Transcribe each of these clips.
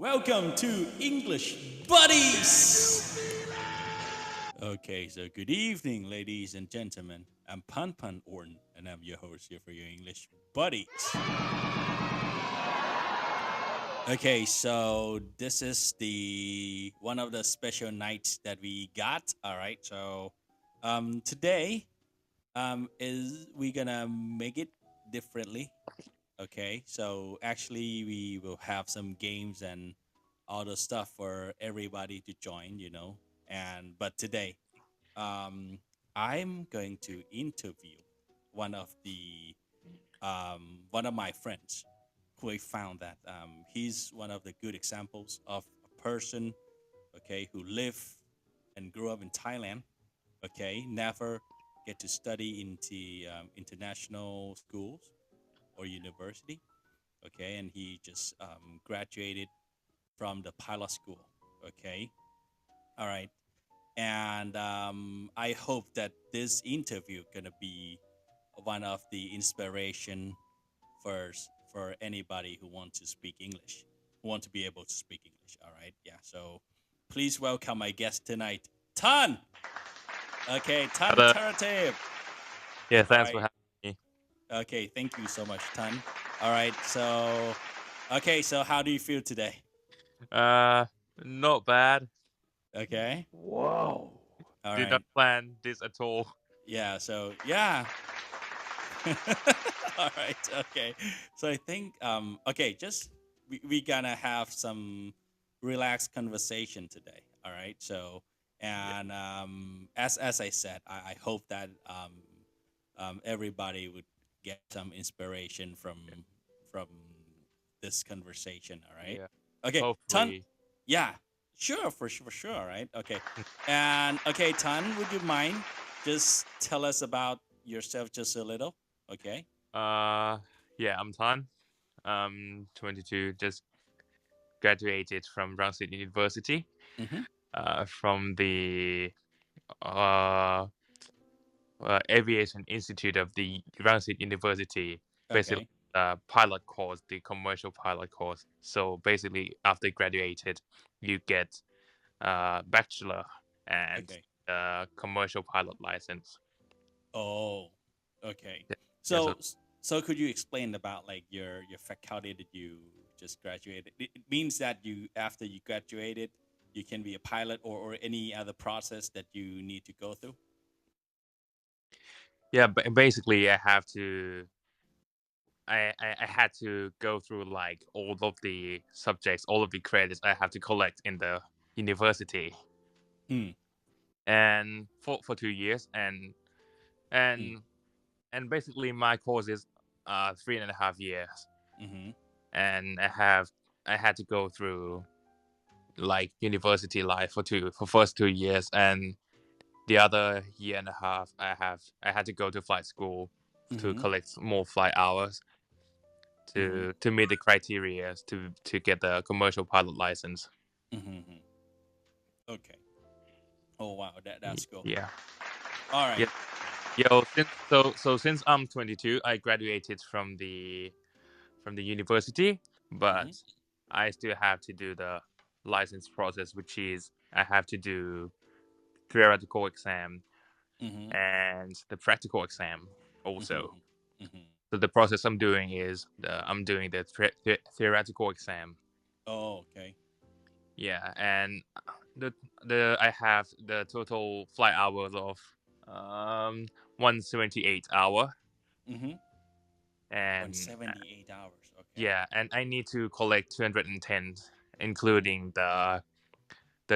Welcome to English Buddies! Okay, so good evening, ladies and gentlemen. I'm Pan Orn, and I'm your host here for your English Buddies. Okay, so this is the one of the special nights that we got. All right, so today is we gonna make it differently. Okay, so actually we will have some games and all the stuff for everybody to join, but today I'm going to interview one of the one of my friends who I found that he's one of the good examples of a person, okay, who lived and grew up in Thailand, okay, never get to study into international schools or university, okay, and he just graduated from the pilot school, okay, all right, and I hope that this interview gonna be one of the inspiration for anybody who wants to speak English, who want to be able to speak English, all right, yeah, so please welcome my guest tonight, Tan. Okay, Tan Hello. Taratev. Yeah, thanks All for right. having me. Okay, thank you so much, Tan. All right, so how do you feel today? Not bad. Okay, Wow. all Did right, not plan this at all. yeah, so yeah. All right, okay, so I think okay, just we gonna have some relaxed conversation today, all right, so and as I said, I hope that everybody would get some inspiration from this conversation, all right, Yeah, okay, Tan. hopefully. Yeah, sure, for sure, all right, okay, and okay, Tan, would you mind just tell us about yourself just a little, okay? Yeah, I'm Tan. 22. Just graduated from Rangsit University. Mm-hmm. From the uh, Aviation Institute of the Rangsit University. Basically, Okay. pilot course, the commercial pilot course. So basically, after graduated, you get bachelor and Okay. commercial pilot license. Oh, okay. Yeah, so So could you explain about like your faculty that you just graduated? It means that you after you graduated, you can be a pilot or any other process that you need to go through. yeah, but basically, I had to go through like all of the subjects, all of the credits I have to collect in the university, Mm. and for 2 years, and Mm. and basically my course is 3.5 years, Mm-hmm. and I had to go through like university life for first 2 years, and the other year and a half I had to go to flight school to Mm-hmm. collect more flight hours Mm-hmm. to meet the criteria to get the commercial pilot license. Mm-hmm. Okay. Oh wow, that's cool. Yeah. All right. Yeah. Since I'm 22, I graduated from the university, but Mm-hmm. I still have to do the license process, which is I have to do theoretical exam Mm-hmm. and the practical exam also. Mm-hmm. Mm-hmm. So the process I'm doing is I'm doing the theoretical exam. Oh, okay. Yeah, and the I have the total flight hours of 178 hour, Mm-hmm. and 178 hours. Okay. yeah, and I need to collect 210, including the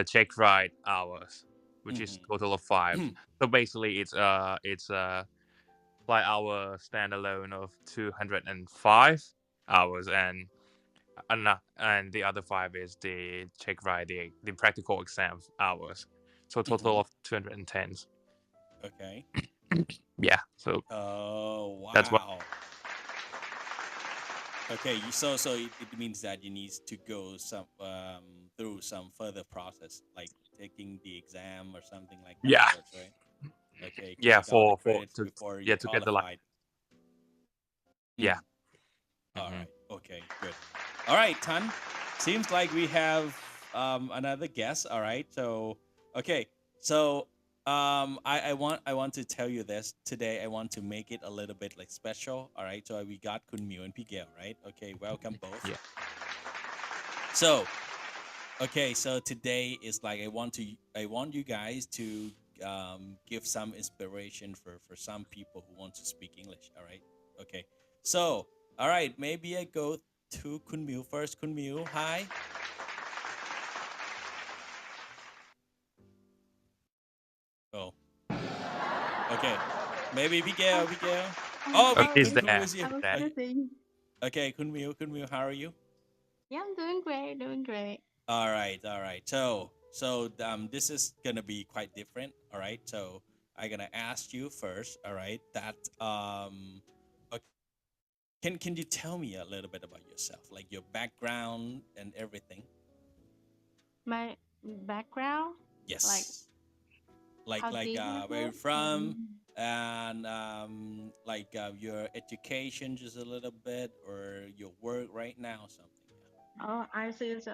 check ride hours, which is Mm-hmm. total of 5. So basically, it's a flight hour standalone of 205 hours, and the other 5 is the check ride, the practical exam hours. So total Mm-hmm. of 210. Okay. Yeah, so Oh that's what. wow. Okay. So it means that you need to go some through some further process, like taking the exam or something like that. Yeah, That's right. Okay. yeah, Collect all the for credits before you yeah, to get the qualified. yeah. All Hmm. right. Okay. Good. All right, Tan. seems like we have another guest. All right. So okay. So I want to tell you this today. I want to make it a little bit like special. All right. So we got Kun Miu and Pigel, right? Okay. Welcome both. Yeah. So okay. So today is like I want you guys to give some inspiration for some people who want to speak English. All right. Okay. So all right. Maybe I go to Kun Miu first. Kun Miu, hi. Oh, okay. Maybe Miguel, Miguel. Oh, Oh, he's Kun Miu there. is here. I was There. gonna say, Okay, Kun Miu, how are you? yeah, I'm doing great, doing great. All right, all right. So this is gonna be quite different. All right. So I'm gonna ask you first. All right. That uh, can you tell me a little bit about yourself, like your background and everything? My background, like Yes. Like how deep is where you're it? from and like your education just a little bit or your work right now something. Oh, I see. So,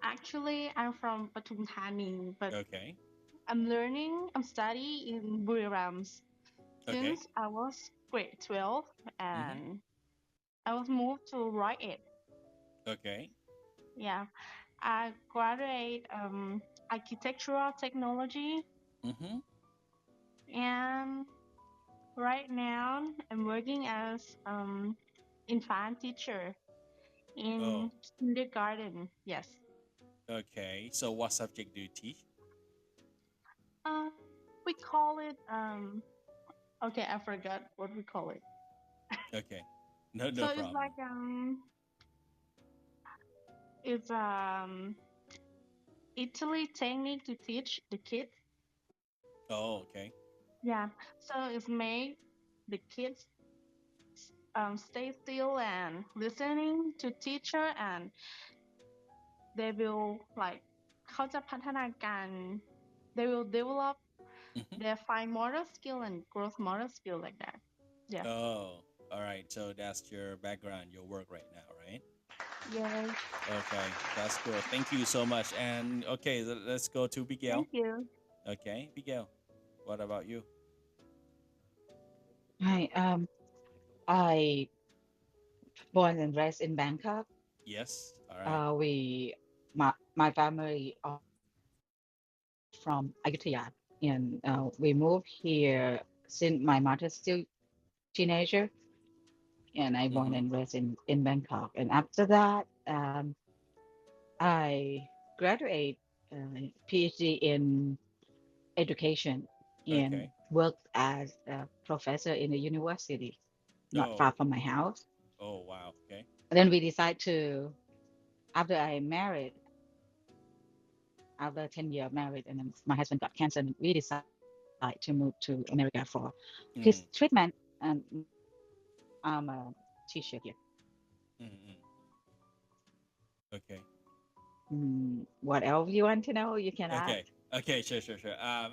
actually, I'm from Pathum Thani, but Okay. I'm studying in Buriram Okay. since I was grade 12, Mm-hmm. and I was moved to Roy. Okay. Yeah, I graduate architectural technology, Mm-hmm. and right now I'm working as infant teacher Oh, in kindergarten. Yes. okay. So what subject do you teach? Um, we call it Okay, I forgot what we call it. Okay. No, So no it's problem. like it's Italy technique to teach the kids. Oh, okay. Yeah. So it's make the kids stay still and listening to teacher, and they will like เขาจะพัฒนาการ they will develop Mm-hmm. their fine motor skill and growth motor skill like that. Yeah. Oh, all right. So that's your background, your work right now, right? Yes. Okay, that's cool. Thank you so much. And okay, let's go to Miguel. Thank you. Okay, Miguel, what about you? Hi, I born and raised in Bangkok. Yes. All right. My family are from Ayutthaya, and we moved here since my mother's still teenager, and I born Mm-hmm. and raised in Bangkok. And after that, I graduate PhD in education and Okay. worked as a professor in a university not Oh. far from my house. Oh wow. Okay. And then we decide to, after I married, after 10 years of marriage, and then my husband got cancer, and we decided to move to America for his Mm-hmm. treatment. And I'm a teacher here. Mm-hmm. Okay. What else you want to know? You can ask. Okay. Okay. Sure.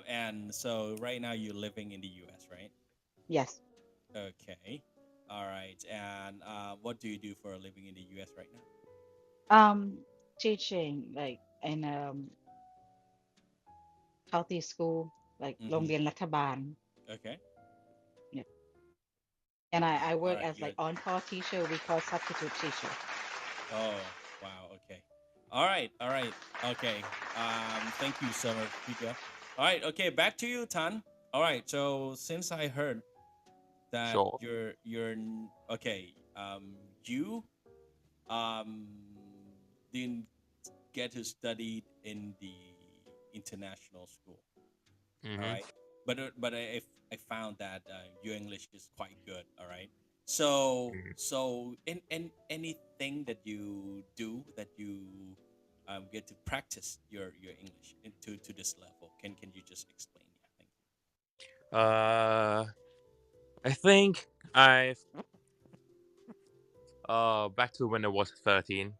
And so right now you're living in the U.S., right? Yes. Okay. All right. And what do you do for a living in the U.S. right now? Teaching like in healthy school, like โรง Mm-hmm. เรียนรัฐบาล Okay. Yeah. And I All work right. as like Good. on-call teacher. We call substitute teacher. Oh, wow. Okay. All right. All right. Okay. Thank you so much, Miguel. All right. Okay. Back to you, Tan. All right. So since I heard that Sure. you're okay, you um didn't get to study in the international school. All Mm-hmm. right, but I found that your English is quite good. All right, so in anything that you do that you get to practice your English to this level. Can you just explain? Yeah, thank you. I think I've back to when I was 13,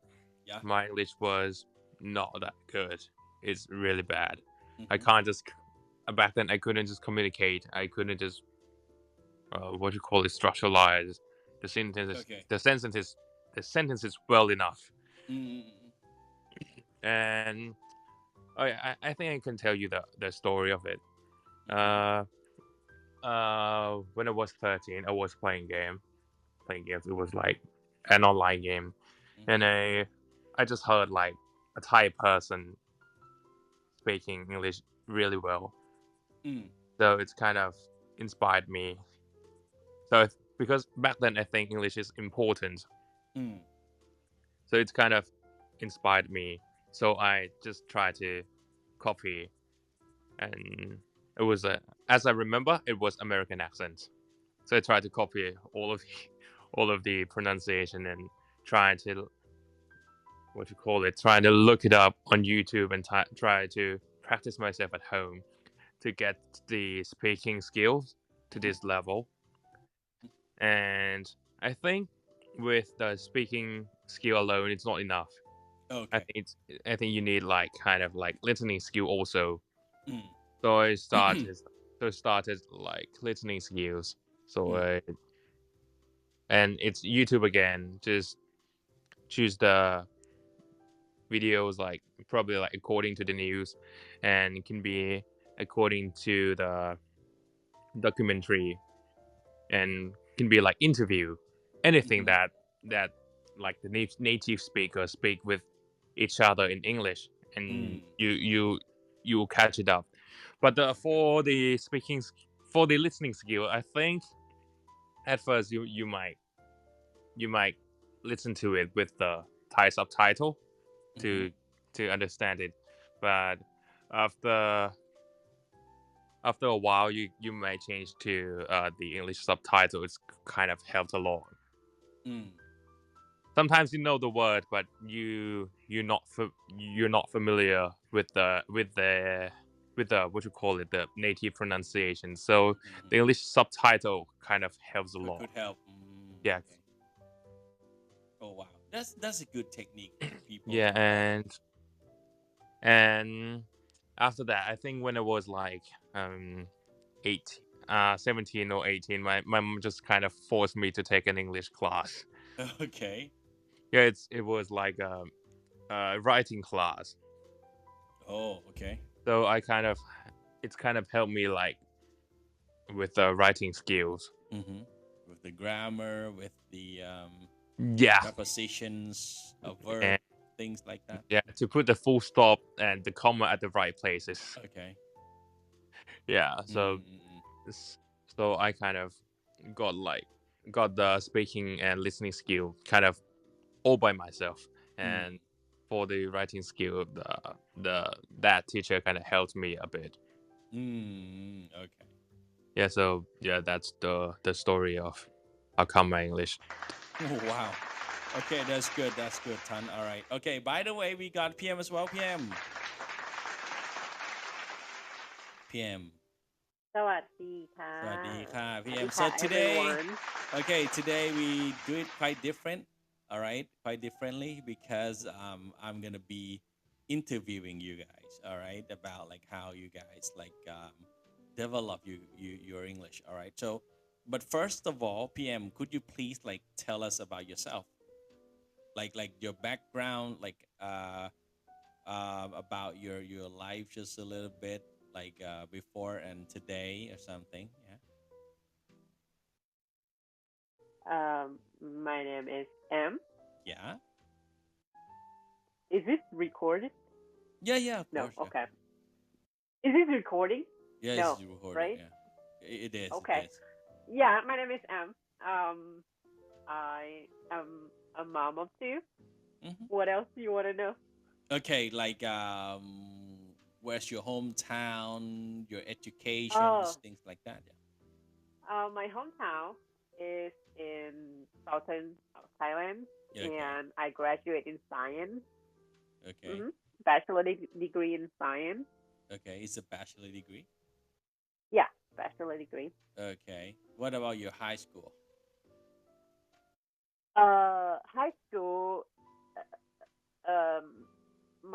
Yeah. my English was not that good. It's really bad. I Mm-hmm. can't just back then I couldn't just communicate. I couldn't just what you call it structuralize the sentences. Okay. The sentences sentences well enough. Mm. And I think I can tell you the story of it. When I was 13, I was playing games. It was like an online game, and I just heard like a Thai person speaking English really well. So it's kind of inspired me. So because back then I think English is important. So it's kind of inspired me. So I just tried to copy, and it was as I remember, it was American accent. So I tried to copy all of the pronunciation and trying to trying to look it up on YouTube and try to practice myself at home to get the speaking skills to this level. And I think with the speaking skill alone, it's not enough. Okay. I think you need like kind of like listening skill also. So I started like listening skills. So and it's YouTube again. Just choose the videos like probably like according to the news, and it can be according to the documentary, and can be like interview, anything that like the native speakers speak with each other in English, and you will catch it up. But for the listening skill, I think at first you might listen to it with the Thai subtitle to understand it, but after a while you might change to the English subtitle. It's kind of helped a lot. Sometimes you know the word, but you're not familiar with the what you call it, the native pronunciation. So the English subtitle kind of helps a lot. Could help. Yeah. Okay. Oh wow, that's a good technique for people. Yeah, and after that, I think when I was like 17 or 18, my mom just kind of forced me to take an English class. Okay. Yeah, it was like a writing class. Oh, okay. So it's kind of helped me like with the writing skills. With the grammar, with the prepositions, a verb, things like that. Yeah, to put the full stop and the comma at the right places. Okay. Yeah, so I kind of got the speaking and listening skill kind of all by myself, and for the writing skill, that teacher kind of helped me a bit. Okay. Yeah, so yeah, that's the story of how come my English. Oh, wow. Okay, that's good, Tan. All right. Okay, by the way, we got PM as well. PM. สวัสดีค่ะ สวัสดีค่ะ PM. Hi, So today, everyone. okay, today we do it quite different. All right, quite differently because I'm gonna be interviewing you guys. All right, about like how you guys like develop your English. All right. So, but first of all, PM, could you please like tell us about yourself, like your background, like about your life, just a little bit, like before and today or something. My name is M. Yeah. Is this recorded? Yeah. Of No. course, Okay. Is this recording? Yeah, No, it's recording. right? Yeah. It is. Okay. It is. Yeah, my name is M. I am a mom of two. What else do you want to know? Okay, like where's your hometown, your education, things like that. Yeah. My hometown is in southern Thailand, and I graduate in science. Okay. Bachelor degree in science. Okay, it's a bachelor degree. Yeah, bachelor degree. Okay. What about your high school? High school.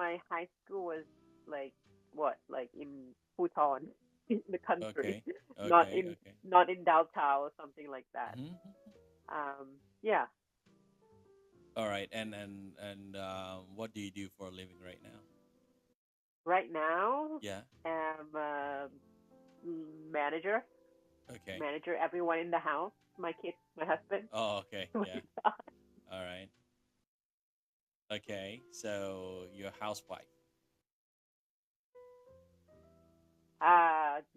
My high school was like what? Like in Bhutan, in the country, Okay. not in downtown or something like that. Yeah. All right, and what do you do for a living right now? Right now, Yeah. I'm a manager. Okay. Manager everyone in the house. My kids, my husband. Oh, okay. my Yeah. dog. All right. Okay, so you're a housewife.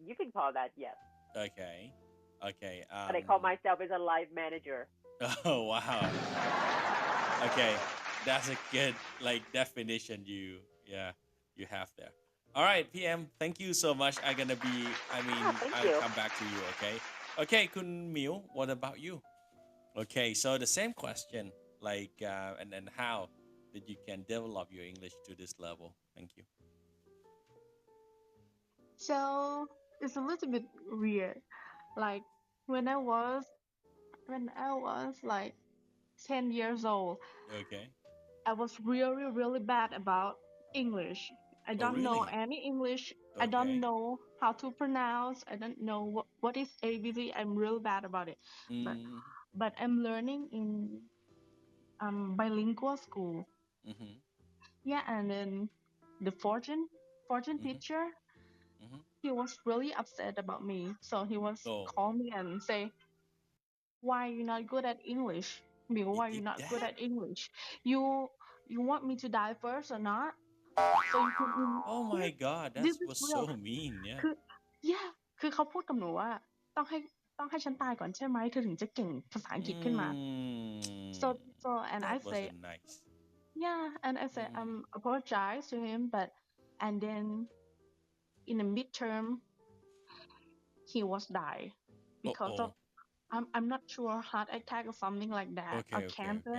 You can call that, yes. Okay. Okay. But I call myself as a live manager. Oh wow. Okay, that's a good definition you have there. All right, PM. Thank you so much. I'm gonna be. Thank I'll you. come back to you. Okay. Okay, Kun Miu. What about you? Okay, so the same question. And then how that you can develop your English to this level. Thank you. So it's a little bit weird. Like when I was like 10 years old, Okay. I was really, really bad about English. I Oh, don't know really? any English. I Okay. don't know how to pronounce. I don't know what is ABC. I'm really bad about it. But Mm. but I'm learning in bilingual school. Mhm. Yeah, and then the fortune Mhm. teacher, Mhm. he was really upset about me. So he was Oh, call me and say, "Why you not good at English? Me, he why you did not good that? at English? You want me to die first or not? So you can Oh my yeah, God, that this is was real." so mean. Yeah. คือ yeah คือเขาพูดกับหนูว่าต้องให้ฉันตายก่อนใช่ไหมเธอถึงจะเก่งภาษาอังกฤษขึ้นมา so Mm, so and I that say wasn't nice. yeah and I say apologize to him but and then in the midterm he was die because of Oh. I'm not sure heart attack or something like that or Okay. cancer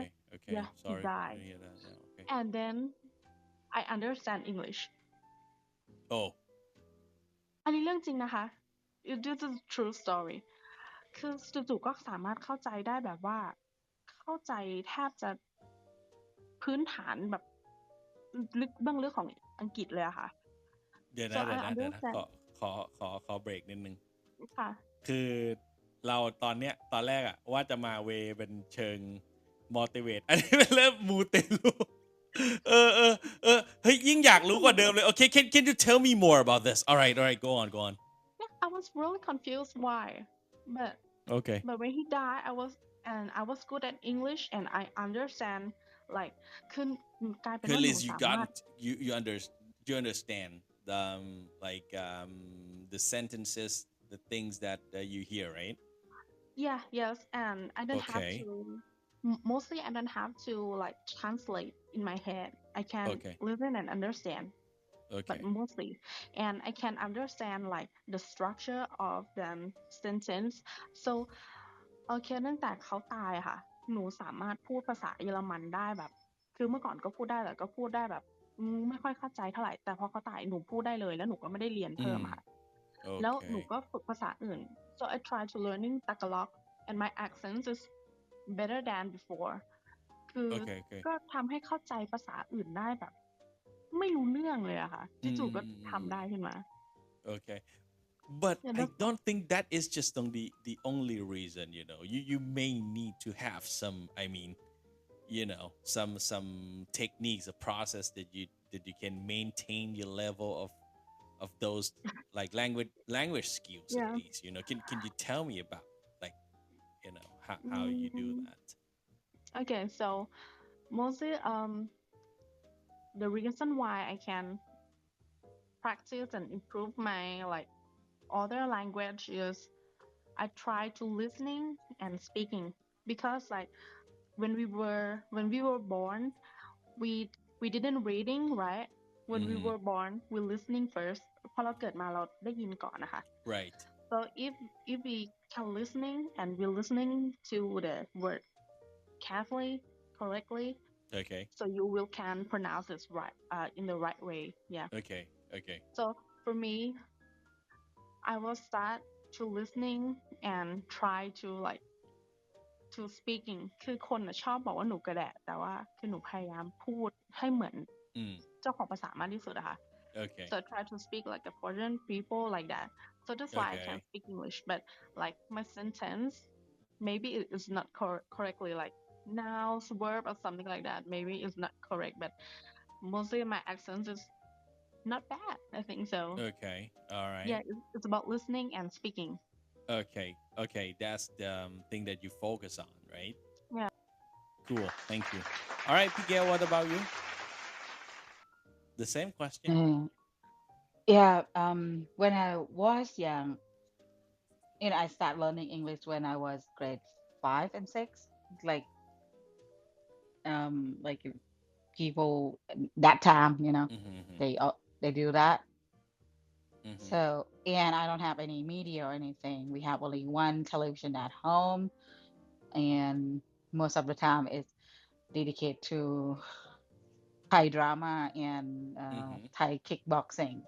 yeah he Sorry to died hear that. Yeah. Okay. and then I understand English Oh. อันนี้เรื่องจริงนะคะ this is true story คือจู่ๆก็สามารถเข้าใจได้แบบว่าเข้าใจแทบจะพื้นฐานแบบลึกเบื้องลึกของอังกฤษเลยอะค่ะ เดี๋ยว so นะ I ข understand อเบรกนิดนึง ค่ะ คือเราตอนแรกอะว่าจะมาเวเป็นเชิง motivate อันนี้เป็นเริ่มมูเตลูเออเฮ้ยยิ่งอยากรู้กว่าเดิมเลย Okay, can you tell me more about this? All right, go on. yeah I was really confused why but Okay. but when he died I was good at English and I understand like คือกลายเป็น At ว่าหนู least you สา got มารถ it. You understand the the sentences, the things that you hear, right? yeah yes and I don't have Okay. to mostly I don't have to like translate in my head I can Okay. listen and understand but Okay. mostly and I can understand like the structure of the sentence so โอเคเนื่องจากเขาตายค่ะหนูสามารถพูดภาษาเยอรมันได้แบบคือเมื่อก่อนก็พูดได้แต่ก็พูดได้แบบไม่ค่อยเข้าใจเท่าไหร่แต่พอเขาตายหนูพูดได้เลยแล้วหนูก็ไม่ได้เรียนเพิ่มค่ะแล้วหนู Okay. ก็ฝึกภาษาอื่น so I try to learning Tagalog and my accent is better than before คือ Okay. ก็ทำให้เข้าใจภาษาอื่นได้แบบไม่รู้เรื่องเลยอะค่ะจู่ๆก็ทำได้ขึ้นมา Okay. But yeah I that's don't think that is just the only reason, you may need to have some, some techniques, a process that you can maintain your level of those like language skills at yeah least, can you tell me about like, how you do mm, that? okay so mostly the reason why I can practice and improve my like other language is I try to listening and speaking because like when we were born we didn't reading right when we were born we listening first พอเราเกิดมาเราได้ยินก่อนนะคะ Right. so if we can listening and we listening to the word carefully correctly Okay. so you will can pronounce it right in the right way yeah Okay. so for me I will start to listening and try to like to speaking คือคนน่ะชอบบอกว่าหนูกระแดะแต่ว่าคือหนูพยายามพูดให้เหมือนเจ้าของภาษามากที่สุดอะค่ะ Okay. so I try to speak like a foreign people like that so that's why I can Okay. speak English but like my sentence maybe it is not correctly like nouns, verb, or something like that. Maybe it's not correct, but mostly my accent is not bad. I think so. Okay. All right. Yeah, it's about listening and speaking. Okay. Okay. That's the thing that you focus on, right? Yeah. Cool. Thank you. All right, Miguel, what about you? The same question? Mm, yeah. When I was young, I started learning English when I was grade 5 and 6. Like like people that time, Mm-hmm. they do that. Mm-hmm. So, and I don't have any media or anything. We have only one television at home, and most of the time it's dedicated to Thai drama and Mm-hmm. Thai kickboxing.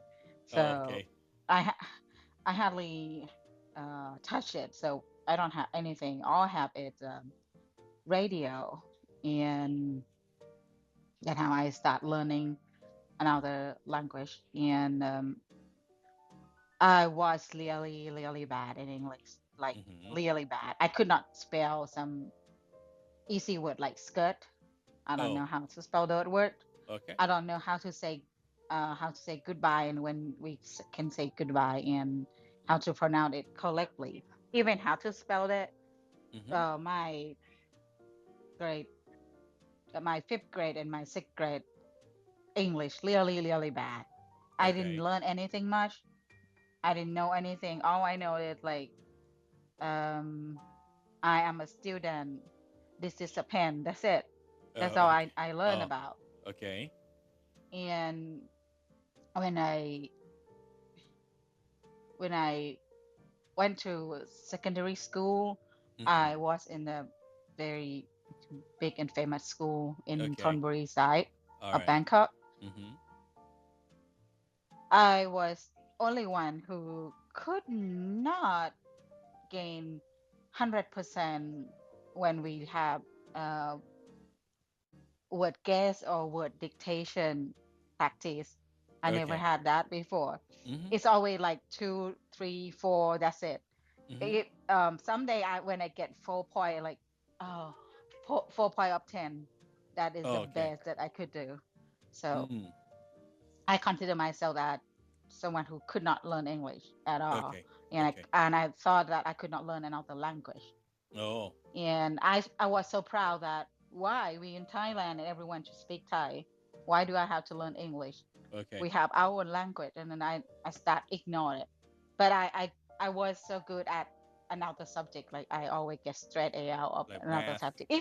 Oh, So okay. I hardly touch it. So I don't have anything. All I have is radio, and that's how I start learning another language. And I was really, really bad in English, like Mm-hmm. really bad. I could not spell some easy word like skirt. I don't Oh, know how to spell that word. okay. I don't know how to say goodbye and when we can say goodbye and how to pronounce it correctly. Even how to spell it. Mm-hmm. My grade, my fifth grade and my sixth grade English really, really bad. I didn't Okay. learn anything much. I didn't know anything. All I know is like um I am a student. This is a pen. That's it. That's all Okay. I learned Oh, about. okay. And when I when I went to secondary school, Mm-hmm. I was in a very big and famous school in Okay. Thonburi side All of right. Bangkok. Mm-hmm. I was only one who could not gain 100% when we have uh, word guess or word dictation practice. I never Okay. had that before. Mm-hmm. It's always like 2, 3, 4. That's it. Mm-hmm. Someday when I get 4 point, like oh, 4 point of 10, that is Oh, the okay. best that I could do. So Mm. I consider myself that someone who could not learn English at all, Okay. and Okay. I thought that I could not learn another language. Oh. And I was so proud that why we in Thailand and everyone should speak Thai. Why do I have to learn English? Okay. We have our own language, and then I start ignore it. But I was so good at another subject. Like I always get straight A out of Like another math. subject.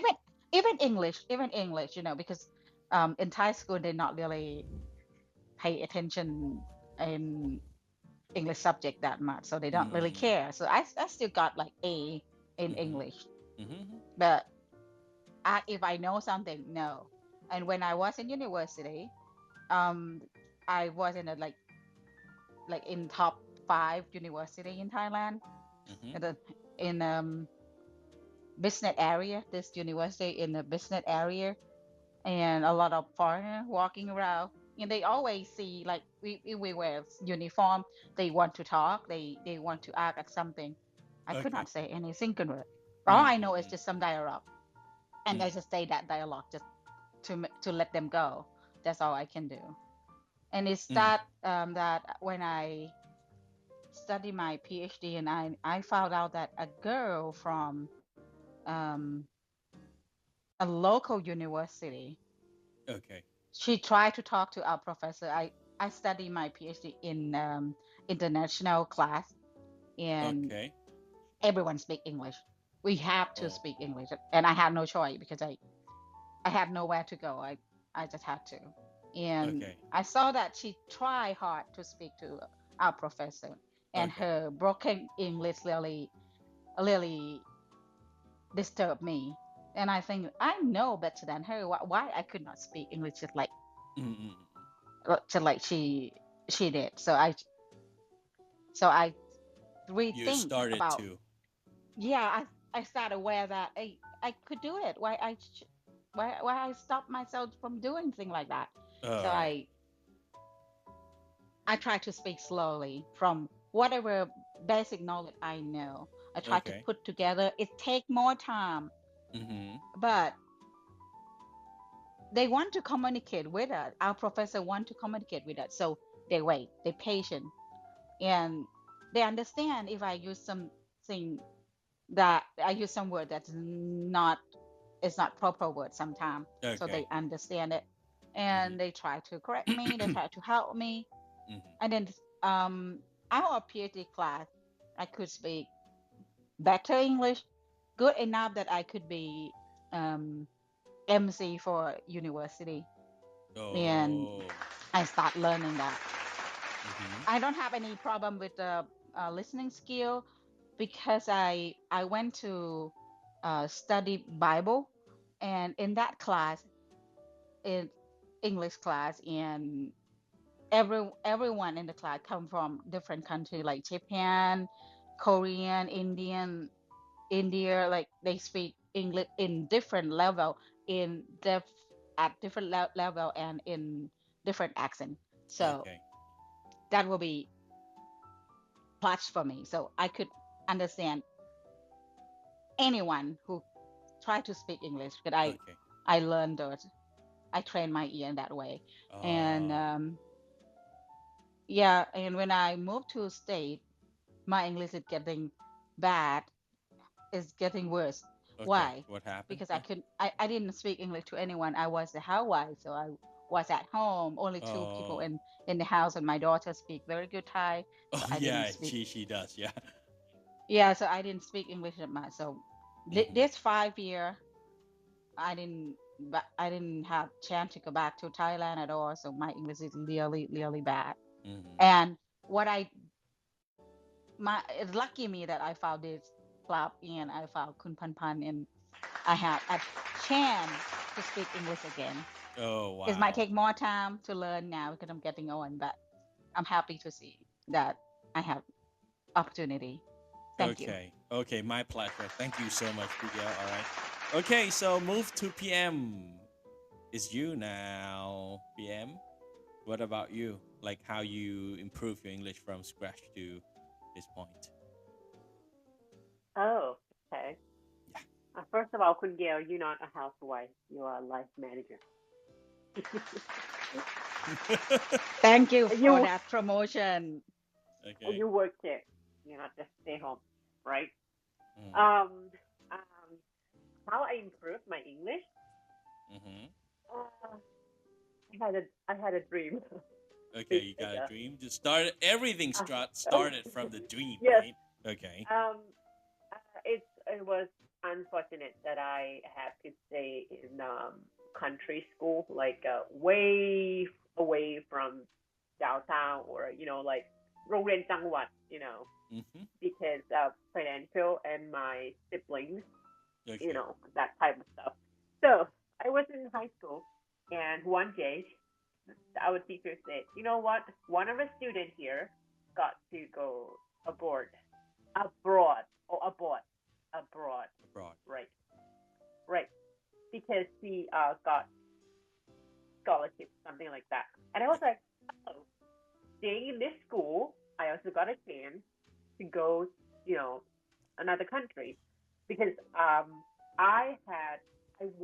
Even English, because in Thai school they not really pay attention in English subject that much, so they don't really Mm-hmm. care. So I still got like A in Mm-hmm. English, Mm-hmm. but if I know something, no. And when I was in university, um, I was in a like in top 5 university in Thailand, Mm-hmm. in the in business area. This university in the business area, and a lot of foreigners walking around. And they always see like we wear uniform. They want to talk. They want to act at something. I could Okay. not say any single word. All I know is Mm-hmm. just some dialogue, and I just say that dialogue just to let them go. That's all I can do. And it's Mm. that when I study my PhD, and I found out that a girl from um, a local university, Okay. she tried to talk to our professor. I study my PhD in international class, and Okay. everyone speak English. We have to Oh. speak English, and I had no choice because I had nowhere to go. I just had to. And Okay. I saw that she tried hard to speak to our professor, and Okay. her broken English really disturbed me. And I think I know better than her. Why I could not speak English Mm-hmm. just like she did. So I You rethink started about, to. yeah. I started aware that I could do it. Why I stopped myself from doing things like that. So Oh. I try to speak slowly from whatever basic knowledge I know. I try to Okay. put together. It take more time, Mm-hmm. but they want to communicate with us. Our professor want to communicate with us, so they wait, they patient, and they understand if I use something that I use some word that's not it's not proper word sometimes, so Okay. they understand it, and they try to correct me, they try to help me, and then our PhD class, I could speak better English, good enough that I could be MC for university, and Oh. I start learning that. Mhm. I don't have any problem with the listening skill because I went to study Bible, and in that class, in English class, and everyone in the class come from different country like Japan, Korean, India, like they speak English in different level, in at different level and in different accent. So Okay. that will be plus for me. So I could understand anyone who try to speak English because Okay. I learned those. I trained my ear in that way. And yeah, and when I moved to state, my English is getting bad. It's getting worse. Okay. Why? What happened? Because Yeah. I didn't speak English to anyone. I was a housewife, so I was at home. Only two people Oh. in the house, and my daughter speak very good Thai. Oh So I didn't yeah, speak. she does. Yeah. Yeah, so I didn't speak English that much. So Mhm. this 5 year, I didn't have chance to go back to Thailand at all. So my English is really, really bad. Mhm. And what it's lucky me that I found this club and I found Kun Pan Pan, and I have a chance to speak English again. Oh It might wow. take more time to learn now because I'm getting on, but I'm happy to see that I have opportunity. Thank you. Okay. Okay. My pleasure. Thank you so much, Miguel. All right. Okay. So move to PM. It's you now, PM. What about you? Like how you improve your English from scratch to this point? Oh, okay. Yeah. First of all, Kun Gail, you're not a housewife. You are a life manager. Thank you for you that promotion. Okay. you work here. You're not just stay home, right? Mm. How I improved my English? Mhm. Uh, I had a dream. Okay, you got a dream. Just started everything. Started from the dream, Yes. right? Okay. It was unfortunate that I had to stay in country school, like way away from downtown, or like โรงเรียนจังหวัด, because of financial and my siblings, Okay. that type of stuff. So I was in high school, and one day our teacher said, you know what? One of the students here got to go abroad, abroad, right, because he got scholarship, something like that. And I was like, oh, staying in this school, I also got a chance to go, another country, because I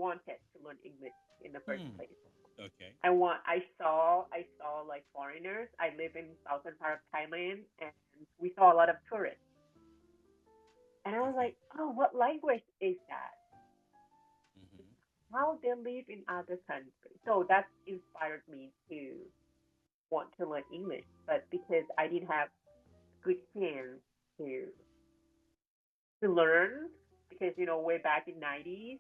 wanted to learn English in the first place. Okay. I saw like foreigners. I live in southern part of Thailand, and we saw a lot of tourists. And I was like, oh, what language is that? How they live in other countries. So that inspired me to want to learn English. But because I didn't have good chance to learn, because way back in '90s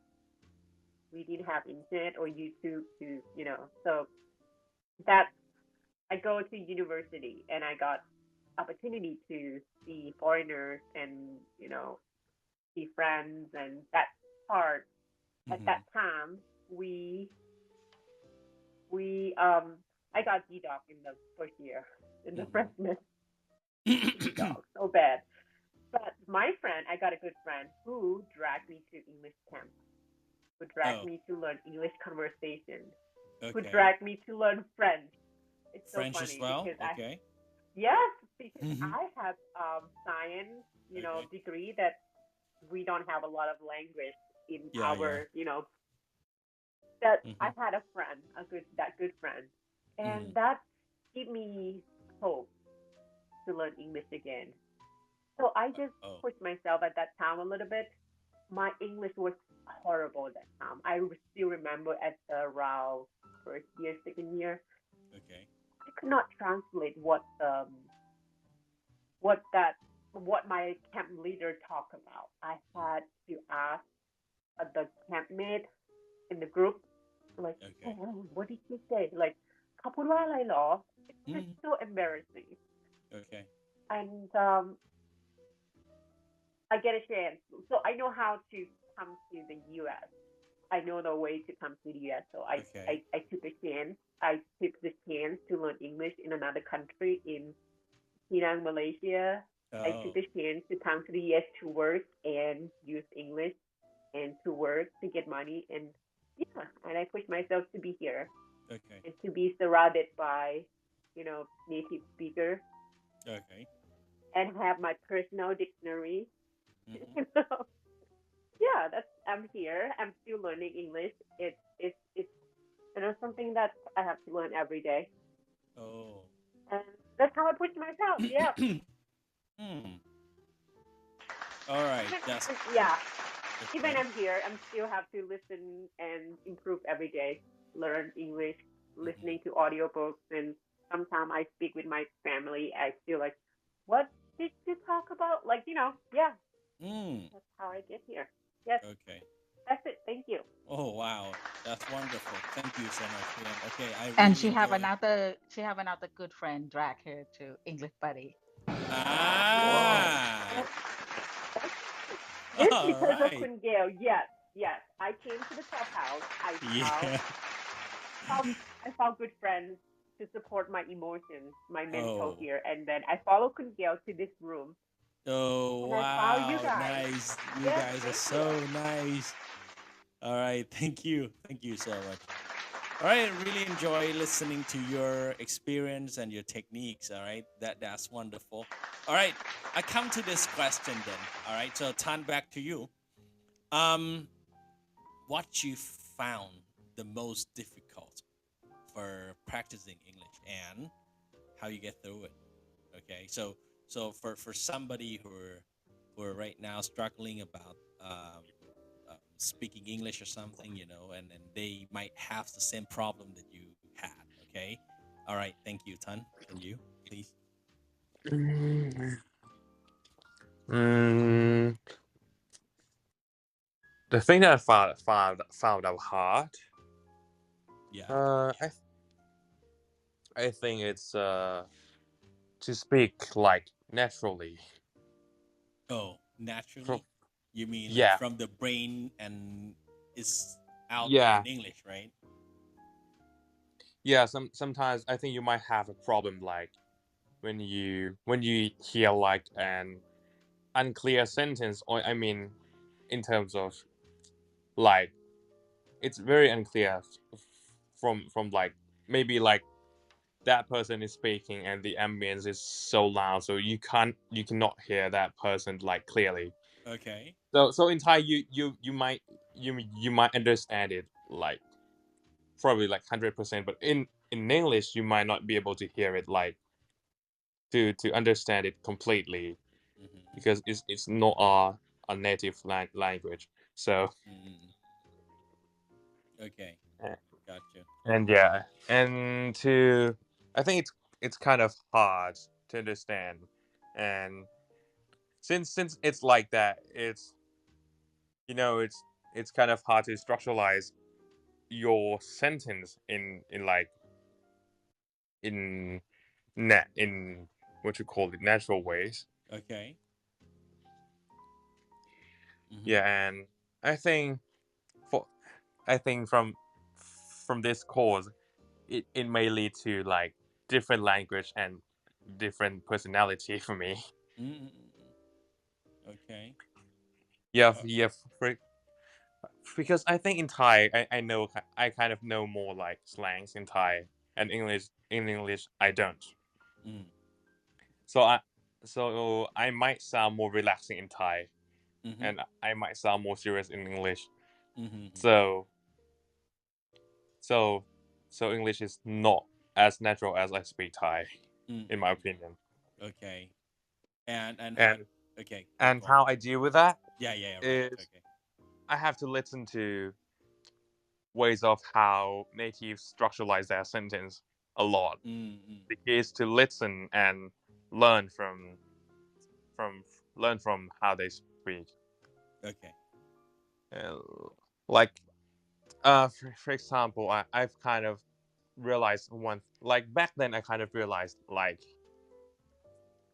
we didn't have internet or YouTube to so that I go to university and I got opportunity to see foreigners and see friends, and that part at that time I got D-Dog in the first year, in the freshman. D-Dog, so bad. But my friend, I got a good friend who dragged me to English camp, who dragged me to learn English conversation, who dragged me to learn French. It's so French funny as well. because Okay. yes, because I have science, degree, that we don't have a lot of language in our, that Mm-hmm. I had a friend, that good friend, and Mm-hmm. that gave me hope to learn English again. So I just pushed myself at that time a little bit. My English was horrible at that time. I still remember at around first year, second year, Okay. I could not translate what my camp leader talked about. I had to ask the campmate in the group, like, Okay. oh, what did he say? Like, เขาพูดว่าอะไรหรอ? It's just so embarrassing. Okay. And I get a chance. So I know how to come to the U.S. I know the way to come to the U.S. So I took a chance. I took the chance to learn English in another country in Penang, Malaysia. I took the chance to come to the U.S. to work and use English and to work to get money. And yeah, and I pushed myself to be here. Okay. And to be surrounded by, native speakers. Okay. And have my personal dictionary. Mm-hmm. Yeah, I'm here. I'm still learning English. It's something that I have to learn every day. Oh. And that's how I push myself. Yeah. All right. That's yeah. okay. Even I'm here, I'm still have to listen and improve every day. Learn English, listening to audiobooks, and sometimes I speak with my family. I feel like, what did you talk about? Like, yeah. That's how I get here. Yes. Okay. That's it. Thank you. Oh wow, that's wonderful. Thank you so much, Ian. Okay, I really And she have another good friend drag her to English buddy. This All because right. of Kun Gail. Yes. I came to the Clubhouse. I found good friends to support my emotions, my mental here, and then I follow Kun Gail to this room. Oh, and wow. I found you guys. Nice. You Yes, guys are thank so you. nice. All right. Thank you. Thank you so much. All right. I really enjoy listening to your experience and your techniques. All right. That's wonderful. All right. I come to this question then. All right. So turn back to you. What you found the most difficult for practicing English and how you get through it. Okay. So for somebody who are right now struggling about speaking English or something, and they might have the same problem that you had. Okay. All right. Thank you, Tan. And you, please. The thing that I found out hard. Yeah. I think it's to speak like naturally. Oh, naturally? You mean Yeah. like from the brain and it's out Yeah. in English, right? Yeah, sometimes I think you might have a problem like when you hear like an unclear sentence, or I mean in terms of like it's very unclear from like maybe like that person is speaking and the ambience is so loud, so you cannot hear that person like clearly. Okay. So in Thai you might understand it like probably like 100%, but in English you might not be able to hear it like to understand it completely, because it's not a native language. So Okay. Gotcha. and yeah, and I think it's kind of hard to understand, and since it's like that, it's it's kind of hard to structuralize your sentence in like in what you call it, natural ways. Okay. Yeah, and I think from this course, it may lead to like different language and different personality for me. Okay. Yeah, because I think in Thai I kind of know more like slangs in Thai, and English I don't. So I might sound more relaxing in Thai, and I might sound more serious in English. So so English is not as natural as I speak Thai, in my opinion. Okay. And And okay. and go how on. I deal with that Yeah, right. is Okay. I have to listen to ways of how natives structuralize their sentence a lot. The key is to listen and learn from how they speak. Okay. Like for example, I've kind of realized like back then I kind of realized like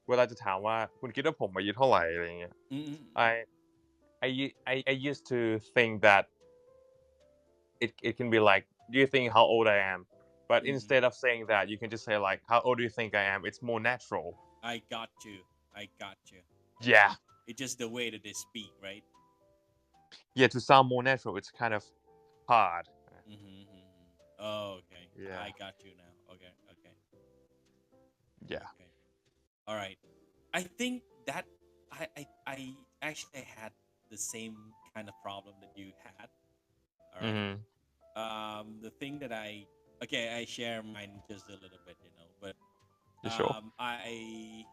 เวลาจะถามว่าคุณคิดว่าผมอายุเท่าไหร่อะไรเงี้ย I used to think that it can be like, do you think how old I am? But instead of saying that, you can just say like, how old do you think I am? It's more natural. I got you. Yeah. It's just the way that they speak, right? Yeah, to sound more natural, it's kind of hard. Oh, okay. Yeah. I got you now. Okay. Yeah. Okay. All right. I think that I actually had the same kind of problem that you had. All right. The thing that I share mine just a little bit, but You sure? I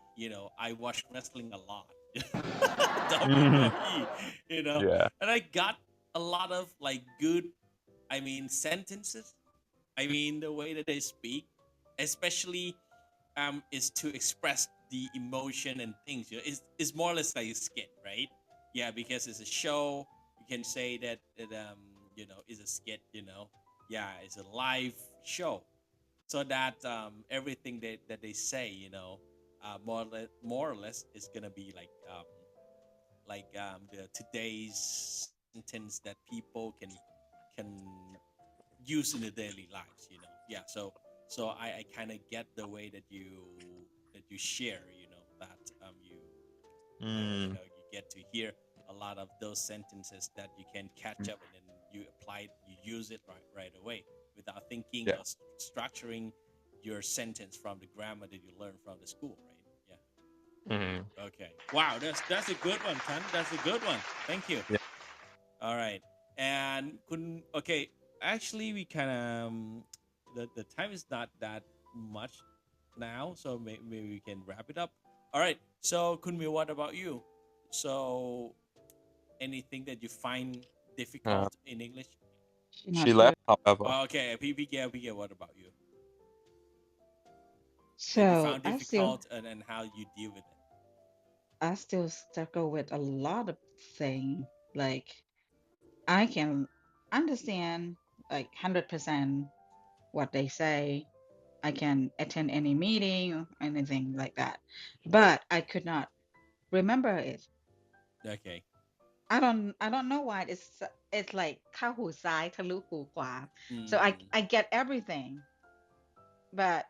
watch wrestling a lot. WWE, Yeah. and I got a lot of like good, sentences. The way that they speak, especially is to express the emotion and things. It's more or less like a skit, right? Yeah, because it's a show. You can say that is a skit. Yeah, it's a live show, so that everything that they say, more or less is gonna be the today's sentence that people can use in the daily lives. Yeah, so I kind of get the way that you share, that you get to hear a lot of those sentences that you can catch up, and then you apply it, you use it right away without thinking or structuring your sentence from the grammar that you learn from the school, right? Yeah. Okay. Wow, that's a good one, Tan. That's a good one. Thank you. Yeah. All right. And okay, actually we kind of the time is not that much now, so maybe we can wrap it up. All right. So Kunmi, what about you? So anything that you find difficult in English? She left, however. Okay, PPK, what about you? So that you found I difficult and how you deal with it? I still struggle with a lot of things. Like I can understand like 100% what they say. I can attend any meeting or anything like that, but I could not remember it. Okay. I don't know why it's like เข้าหูซ้ายทะลุหูขวา. So I get everything, but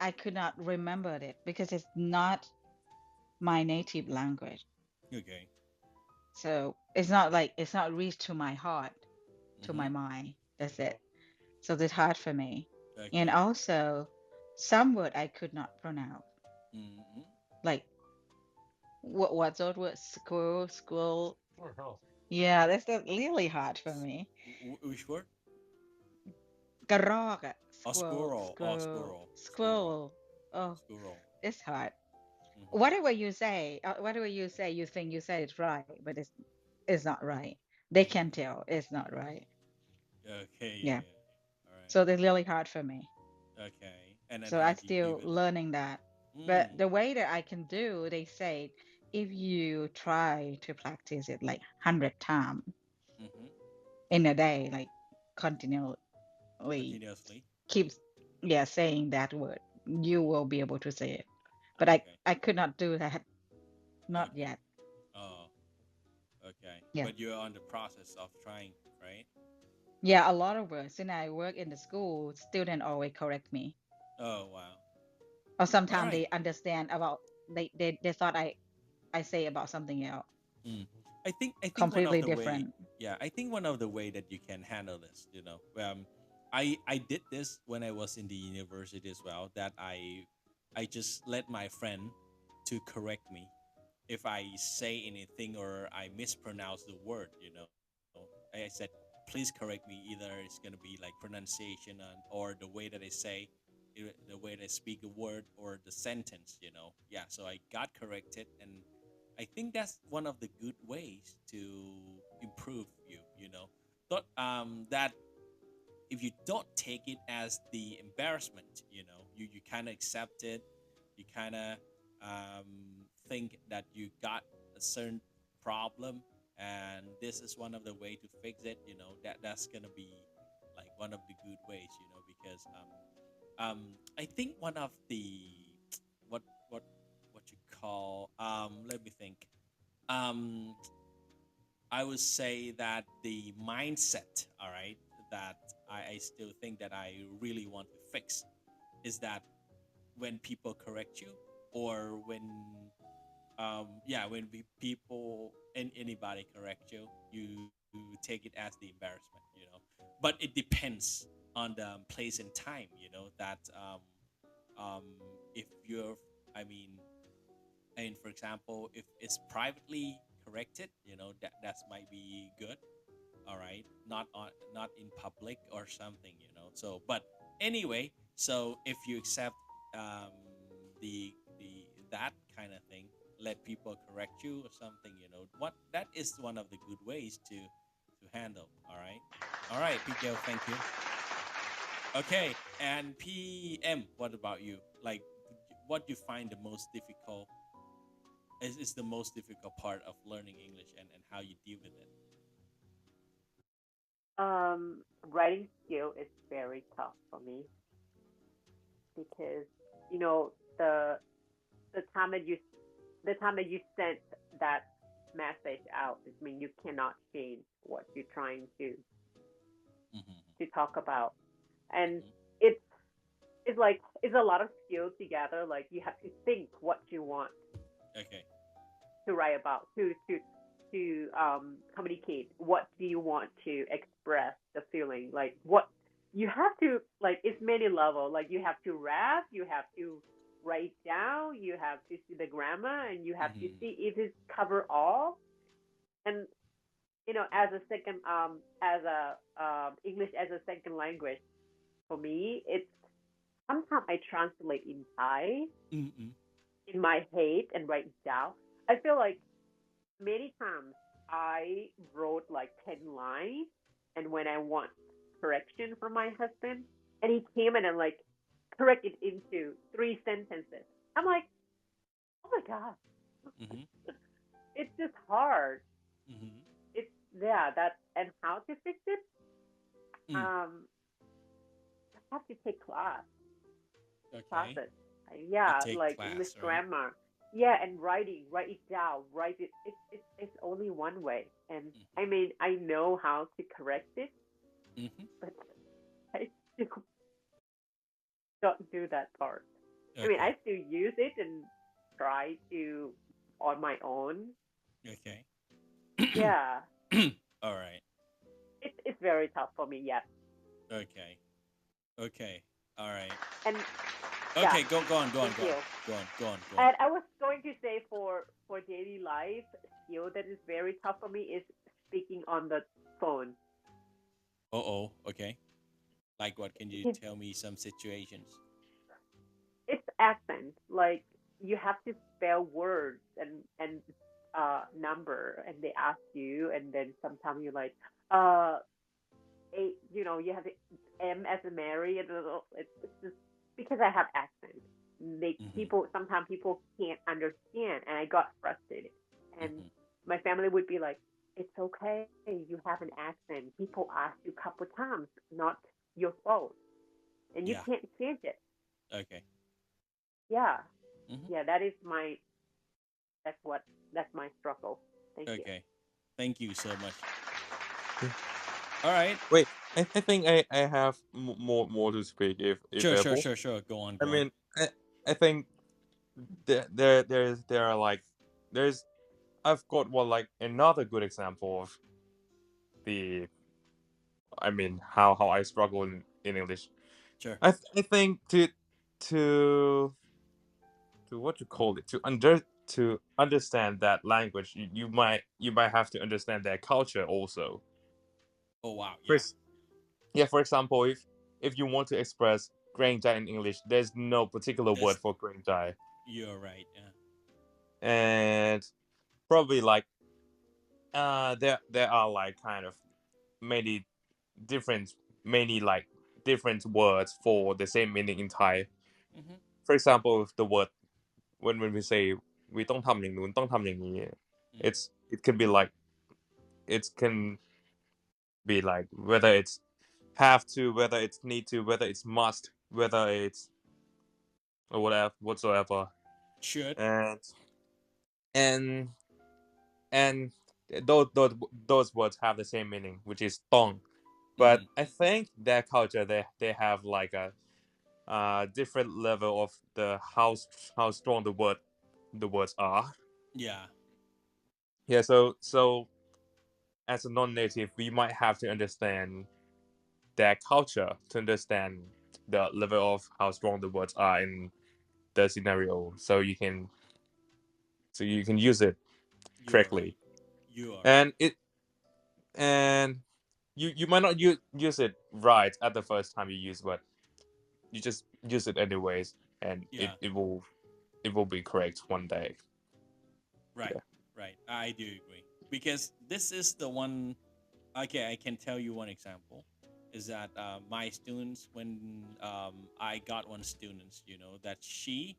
I could not remember it because it's not my native language. Okay. So it's not reached to my heart, to my mind. That's it. So it's hard for me. Okay. And also some word I could not pronounce. Like what's that word? Squirrel. Yeah, that's really hard for me. Which word? กระรอกอะ Squirrel. Squirrel. Oh, Squirrel. it's hard. Whatever you say, you think you said it right, but it's not right. They can tell it's not right. Okay. Yeah. All right. So it's really hard for me. Okay. And then So how I'm do you still deal with it? learning that. But the way that I can do, they say, if you try to practice it like 100 times in a day, like continuously keep saying that word, you will be able to say it. But Okay. I could not do that. Not Okay. yet. Oh. Okay. Yeah. But you're on the process of trying, right? Yeah, a lot of words. Since I work in the school, students always correct me. Oh wow. Or sometimes Alright. they understand about they thought I say about something else. I think Completely one of the different. I think one of the way that you can handle this, I did this when I was in the university as well, that I just let my friend to correct me if I say anything or I mispronounce the word, I said please correct me. Either it's gonna be like pronunciation or the way that I say, the way that I speak a word or the sentence. Yeah. So I got corrected, and I think that's one of the good ways to improve you. Thought that if you don't take it as the embarrassment, you kind of accept it. You kind of think that you got a certain problem, and this is one of the way to fix it. That's gonna be like one of the good ways. Because I think one of the what what you call let me think. I would say that the mindset, all right, that I still think that I really want to fix is that when people correct you, or when people and anybody correct you, you take it as the embarrassment. But it depends on the place and time. That if you're, I mean, for example, if it's privately corrected, that might be good. All right, not in public or something. So, but anyway, so if you accept the that kind of thing, let people correct you or something. What that is one of the good ways to handle. All right, Miguel, thank you. Okay, and PM, what about you? Like, what do you find the most difficult? Is the most difficult part of learning English, and how you deal with it? Writing skill is very tough for me because the time that you sent that message out, I mean, you cannot change what you're trying to talk about, and it's like it's a lot of skills together. Like you have to think what you want to write about, to communicate. What do you want to express the feeling? Like what you have to, like, it's many levels. Like you have to rap, you have to write down, you have to see the grammar, and you have to see if it cover all. And as a second English as a second language, for me, it's sometimes I translate in Thai in my head and write it down. I feel like many times I wrote like 10 lines, and when I want correction from my husband, and he came and like corrected into 3 sentences, I'm like, oh my god, it's just hard. It's that, and how to fix it. I have to take classes. Like class, English right? grammar. And write it down. Write it. It's only one way, and I mean, I know how to correct it, but I still don't do that part. I mean, I still use it and try to on my own. Okay. Yeah. All right. It's very tough for me. Yeah. Okay. All right. And okay, go on. And I was going to say for daily life skill that is very tough for me is speaking on the phone. Okay. Like what? Can you tell me some situations? It's accent. Like you have to spell words and number, and they ask you, and then sometimes you're like you have the M as a Mary, and it's just because I have accent. Sometimes people can't understand, and I got frustrated. And my family would be like, "It's okay, you have an accent. People ask you a couple times, not your fault, and you can't change it." Okay. Yeah, that's my struggle. Thank you. Okay. Thank you so much. All right. Wait, I think I have more to speak if able. Sure. Go on. I mean, I think there are like there's I've got like another good example of how I struggle in English. Sure. I think to what you call it, to understand that language, you might have to understand their culture also. Oh wow, For, yeah. for example, if you want to express grain jai in English, there's no particular word There's for grain jai, You're right. Yeah. and probably like there are like kind of many different many like different words for the same meaning in Thai. Mm-hmm. For example, the word when we say we ต้องทำอย่างนู้นต้องทำอย่างนี้ Mm. it can be like it can be like whether it's have to, whether it's need to, whether it's must, whether it's or whatever whatsoever, Should. and and those words have the same meaning, which is tong. But Mm. I think their culture they have like a different level of the how strong the words are. Yeah. Yeah, so as a non-native, we might have to understand their culture to understand the level of how strong the words are in the scenario, so you can use it You are right. correctly. You are right. And and you might not use it right at the first time you use, but you just use it anyways, and Yeah. it will be correct one day. Right. Yeah. Right. I do agree because this is the one. Okay, I can tell you one example. Is that my students when I got one student, that she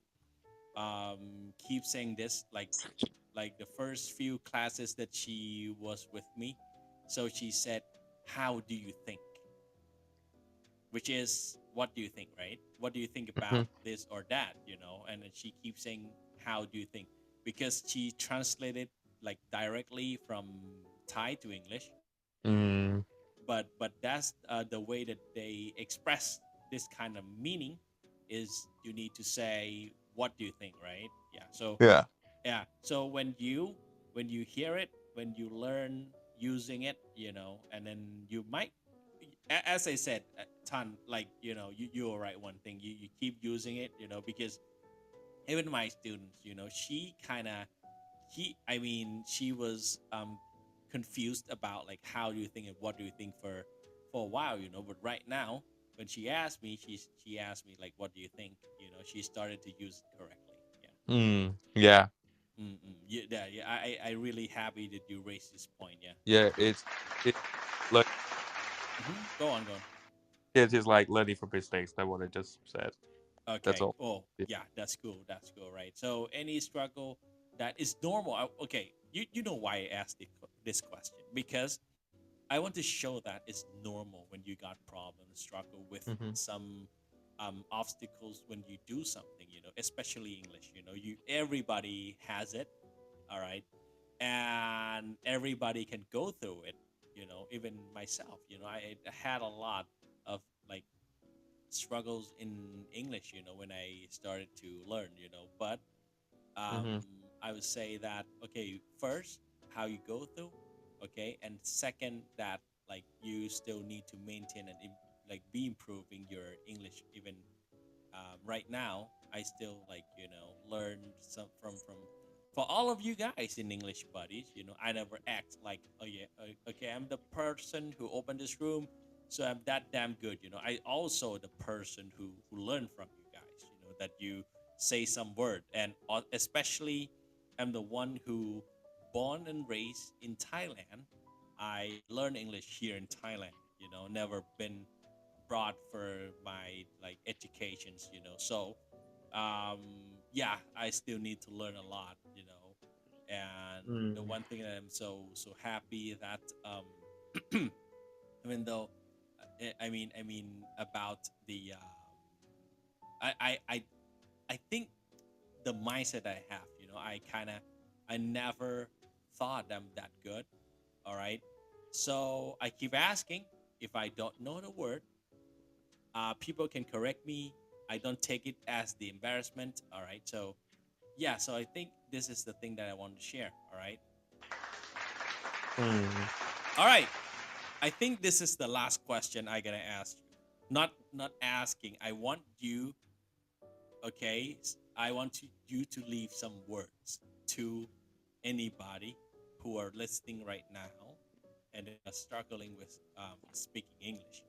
keeps saying this like the first few classes that she was with me. So she said, "How do you think?" Which is, "What do you think?" Right? What do you think about this or that? And then she keeps saying, "How do you think?" Because she translated like directly from Thai to English. Mm, But that's the way that they express this kind of meaning is you need to say, "What do you think?" Right? Yeah. So yeah. yeah, so when you hear it, when you learn using it, and then you might, as I said, ton, like, you're right. One thing, you keep using it, because even my students, she kind of she was confused about like, how do you think and what do you think for a while, but right now when she asked me, she asked me like, "What do you think?" She started to use it correctly. Yeah. Yeah. Yeah. I really happy that you raised this point. Yeah. Yeah, it like Go on. it is like learning from mistakes. That's what I just said. That's Okay. all. Oh, Yeah. yeah. That's cool. That's cool. Right. So any struggle that is normal. Okay. You know why I asked this question? Because I want to show that it's normal when you got problems, struggle with Mm-hmm. some obstacles when you do something. Especially English. You everybody has it. All right, and everybody can go through it. Even myself. I had a lot of like struggles in English. When I started to learn. But um, Mm-hmm. I would say that, okay, first how you go through, okay, and second that like you still need to maintain and like be improving your English. Even right now, I still like learn some from for all of you guys in English buddies. I never act like, "Oh yeah, okay, I'm the person who opened this room, so I'm that damn good." I also the person who learned from you guys. That you say some word, and especially I'm the one who born and raised in Thailand. I learned English here in Thailand. Never been brought for my like educations. So um yeah, I still need to learn a lot. And the Mm. one thing that I'm so happy that even though I mean about the I think the mindset I have, I never thought I'm that good. All right, so I keep asking. If I don't know the word, people can correct me. I don't take it as the embarrassment. All right, so yeah, so I think this is the thing that I want to share. All right. Mm. All right, I think this is the last question I gonna ask you. Not asking, I want you, okay, I want you to leave some words to anybody who are listening right now, and they're struggling with speaking English.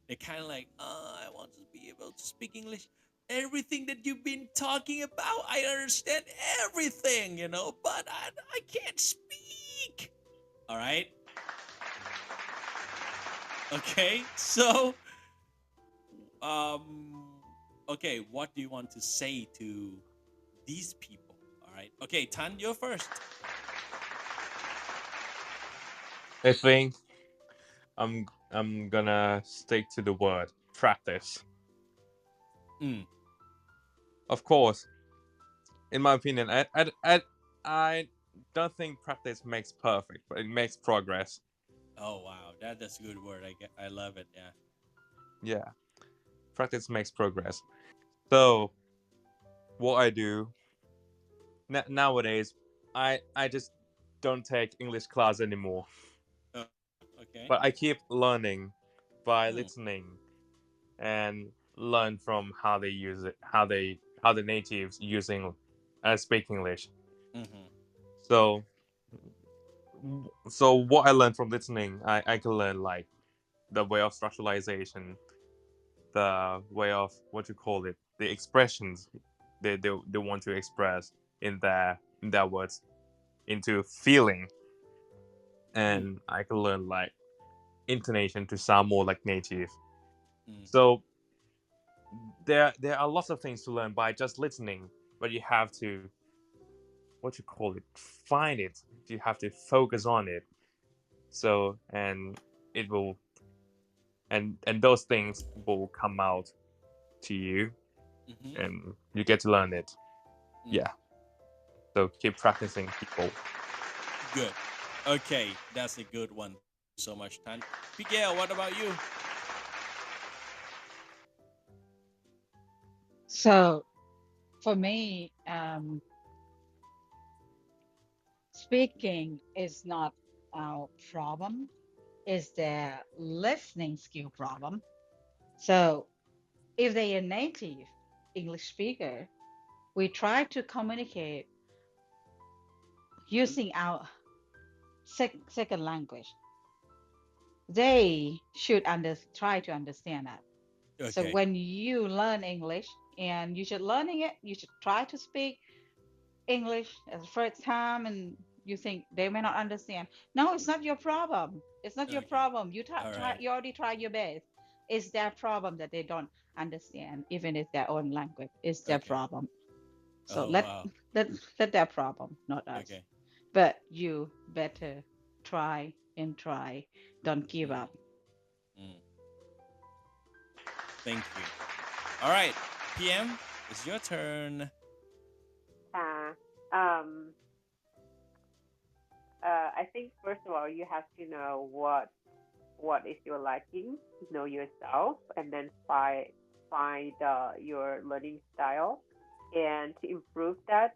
They're kind of like, I want to be able to speak English. Everything that you've been talking about, I understand everything, but I can't speak. All right. Okay. So, okay, what do you want to say to these people? All right. Okay, Tan, you're first. I think I'm gonna stick to the word practice. Of course, in my opinion, I don't think practice makes perfect, but it makes progress. Oh wow, that's a good word. I love it. Yeah. Yeah, practice makes progress. So what I do nowadays, I just don't take English class anymore. Okay. But I keep learning by listening and learn from how they use it, how the natives using speak English. So what I learned from listening, I can learn like the way of structuralization, the way of what you call it, the expressions they want to express in their words into feeling, and I can learn like intonation to sound more like native. So there are lots of things to learn by just listening, but you have to what you call it, find it. You have to focus on it. So and it will and those things will come out to you, and you get to learn it. Yeah. So keep practicing, people. Good. Okay, that's a good one. So much, Tan. Miguel, what about you? So for me, speaking is not our problem. It's their listening skill problem. So if they are native English speaker, we try to communicate using our second language. They should try to understand that. So Okay. when you learn English and you should learning it, you should try to speak English as the first time, and you think they may not understand. No, it's not your problem. It's not your Okay. problem. You All right. you already tried your best. It's their problem that they don't understand, even if their own language. It's their Okay. problem. So Oh wow. let their problem, not us. Okay. But you better try and try. Don't give up. Thank you. All right, PM, it's your turn. I think first of all you have to know what is your liking, know yourself, and then find your learning style, and to improve that.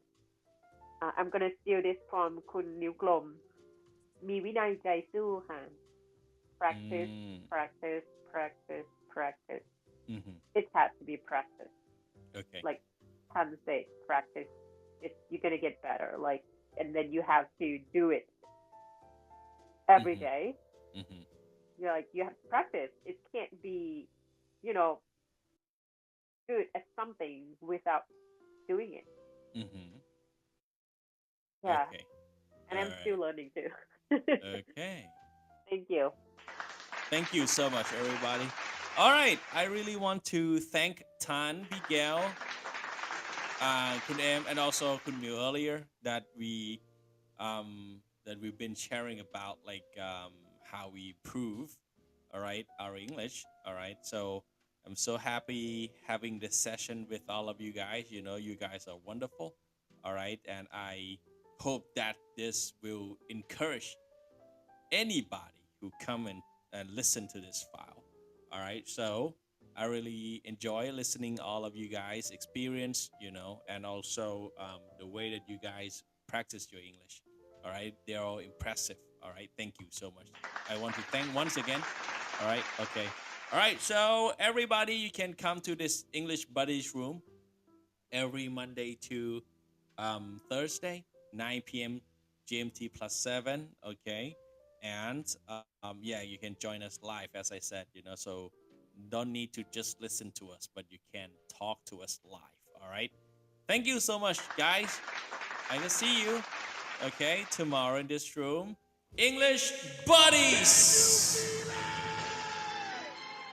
I'm gonna steal this from คุณนิ้วกลม มีวินัยใจสู้ค่ะ practice practice practice practice. It has to be practice. Okay. Like Tan said, practice. You're gonna get better. Like, and then you have to do it every day. You're like, you have to practice. It can't be, good at something without doing it. Yeah. Okay. And I'm still learning too. Okay. Thank you. Thank you so much, everybody. All right. I really want to thank Tan, Miguel, Kun Em, and also Kun Miu earlier that we've been sharing about like how we improve, all right, our English, all right. So I'm so happy having this session with all of you guys. You guys are wonderful, all right, and I hope that this will encourage anybody who come and listen to this file, all right. So I really enjoy listening all of you guys experience, and also the way that you guys practice your English. All right, they're all impressive. All right, thank you so much. I want to thank once again. All right, okay. All right, so everybody, you can come to this English Buddies room every Monday to Thursday, 9 p.m. GMT plus 7. Okay, and yeah, you can join us live, as I said, so don't need to just listen to us, but you can talk to us live. All right, thank you so much, guys. I will see you, okay, tomorrow in this room. English buddies.